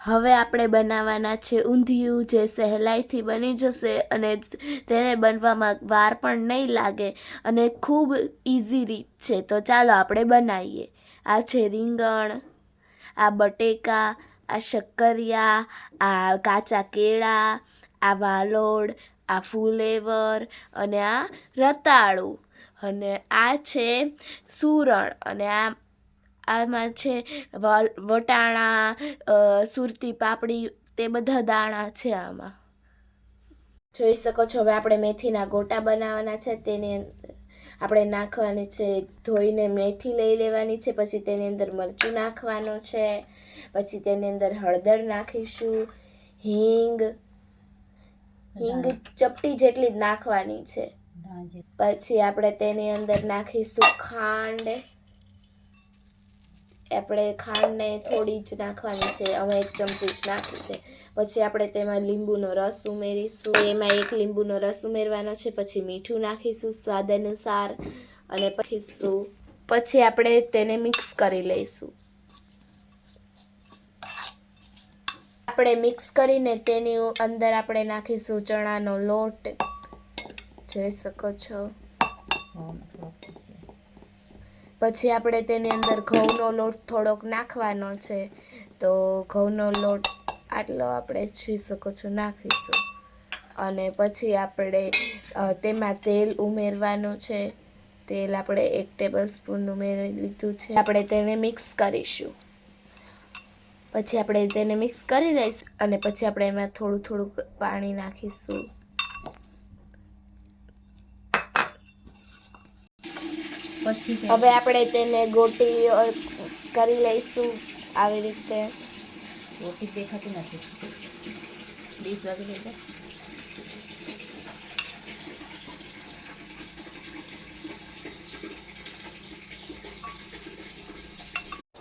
હવે આપણે બનાવવાના છે ઊંધિયું, જે સહેલાઈથી બની જશે અને તેને બનવામાં વાર પણ નહીં લાગે અને ખૂબ ઇઝી રીત છે. તો ચાલો આપણે બનાવીએ. આ છે રીંગણ, આ બટેકા, આ શક્કરિયા, આ કાચા કેળા, આ વાલોડ, આ ફુલેવર અને આ રતાળું, અને આ છે સૂરણ, અને આમાં છે વટાણા, સુરતી પાપડી, તે બધા દાણા છે આમાં. જોઈ શકો છો. હવે આપણે મેથીના ગોટા બનાવવાના છે. તેની અંદર આપણે નાખવાની છે, ધોઈને મેથી લઈ લેવાની છે. પછી તેની અંદર મરચું નાખવાનું છે. પછી તેની અંદર હળદર નાખીશું, હિંગ ચપટી જેટલી જ નાખવાની છે. પછી આપણે તેની અંદર નાખીશું ખાંડ. આપણે ખાંડને થોડી જ નાખવાની છે, અમે 1 ચમચી જ નાખી છે. પછી આપણે તેમાં લીંબુનો રસ ઉમેરીશું. એમાં 1 લીંબુનો રસ ઉમેરવાનો છે. પછી મીઠું નાખીશું સ્વાદ અનુસાર, અને પછી આપણે તેને મિક્સ કરી લઈશું. આપણે મિક્સ કરીને તેની અંદર આપણે નાખીશું ચણાનો લોટ. જોઈ શકો છો. પછી આપણે તેની અંદર ઘઉંનો લોટ થોડોક નાખવાનો છે. તો ઘઉંનો લોટ આટલો આપણે જોઈ શકો છો નાખીશું. અને પછી આપણે તેમાં તેલ ઉમેરવાનું છે. તેલ આપણે 1 ટેબલ સ્પૂન ઉમેરી લીધું છે. આપણે તેને મિક્સ કરીશું. પછી આપણે તેને મિક્સ કરી લઈશું અને પછી આપણે એમાં થોડું પાણી નાખીશું. હવે આપણે તેને ગોટી કરી લઈશું. આવી રીતે ગોટી દેખાતી નથી. 20 વાગે લઈ જાય.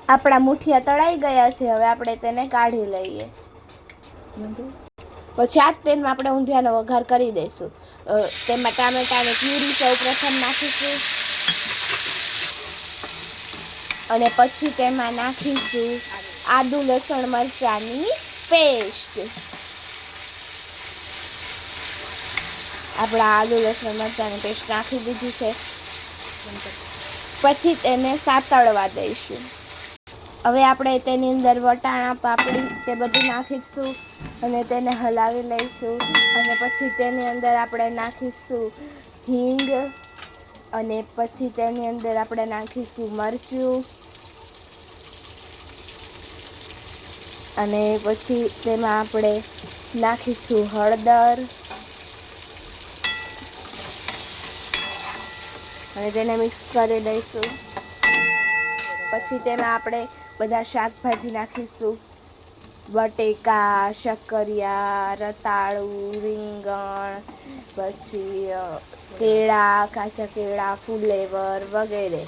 આપણા મુઠિયા તળાઈ ગયા છે. હવે આપણે તેને કાઢી લઈએ. પછી આ તેલમાં આપણે ઊંધિયાનો વઘાર કરી દઈશું. તેમાં ટામેટાની પ્યુરી સૌ પ્રથમ નાખીશું, અને પછી તેમાં નાખીશું આદુ લસણ મરચાંની પેસ્ટ. આપણા આદુ લસણ મરચાંની પેસ્ટ નાખી દીધી છે. પછી તેને સાતળવા દઈશું. હવે આપણે તેની અંદર વટાણા, પાપડી તે બધું નાખીશું અને તેને હલાવી લઈશું. અને પછી તેની અંદર આપણે નાખીશું હિંગ, અને પછી તેની અંદર આપણે નાખીશું મરચું, અને પછી તેમાં આપણે નાખીશું હળદર, અને તેને મિક્સ કરી દઈશું. પછી તેમાં આપણે બધા શાકભાજી નાખીશું. બટેકા, શક્કરિયા, રતાળું, રીંગણ, પછી કેળા, કાચા કેળા, ફુલેવર વગેરે,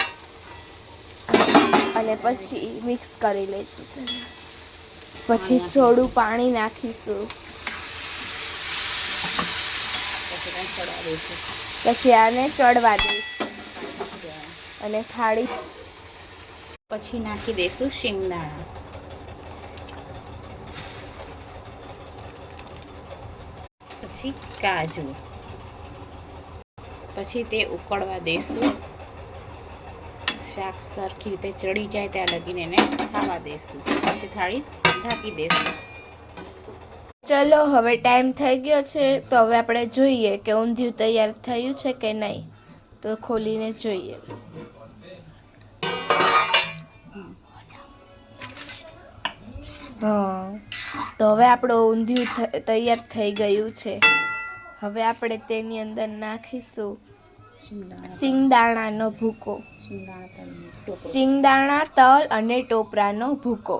અને પછી મિક્સ કરી લઈશું. પછી થોડું પાણી નાખીશું. પછી આને ચડવા દઈશું અને થાળી. પછી નાખી દઈશું શિંગદાણા. પછી કાજુ. પછી તે ઉકળવા દઈશું. શાક સરખી રીતે ચડી જાય ત્યાં લગીને એને ખાવા દઈશું. પછી થાળી ઢાંકી દઈશું. ચલો, હવે ટાઈમ થઈ ગયો છે. તો હવે આપણે જોઈએ કે ઊંધિયું તૈયાર થયું છે કે નહીં. તો ખોલીને જોઈએ. તો હવે આપણું ઊંધિયું તૈયાર થઈ ગયું છે. હવે આપણે તેની અંદર નાખીશું સિંગદાણાનો ભૂકો, સિંગદાણા, તલ અને ટોપરાનો ભૂકો.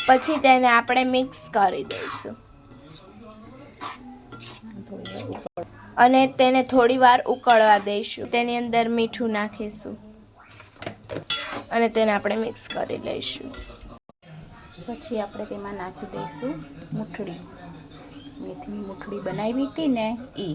પછી તેને આપણે મિક્સ કરી દઈશું અને તેને થોડી વાર ઉકળવા દઈશું. તેની અંદર મીઠું નાખીશું અને તેને આપણે મિક્સ કરી લઈશું. પછી આપણે તેમાં નાખી દઈશું મૂઠડી. મેથીની મૂઠડી બનાવી હતી ને એ.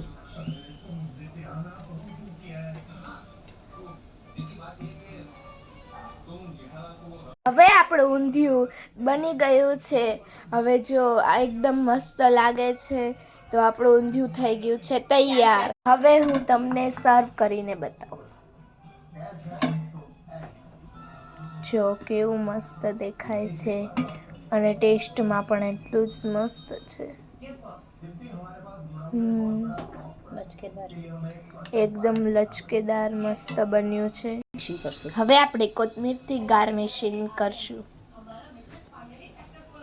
હવે આપણું ઊંધિયું બની ગયું છે. હવે જો આ એકદમ મસ્ત લાગે છે. તો આપણું ઊંધિયું થઈ ગયું છે તૈયાર. હવે હું તમને સર્વ કરીને બતાવું. જો કેવું મસ્ત દેખાય છે અને ટેસ્ટમાં પણ એટલું જ મસ્ત છે. લચકેદાર એકદમ લચકેદાર મસ્ત બન્યું છે. કરશું. હવે આપણે કોથમીરથી ગાર્નિશિંગ કરશું.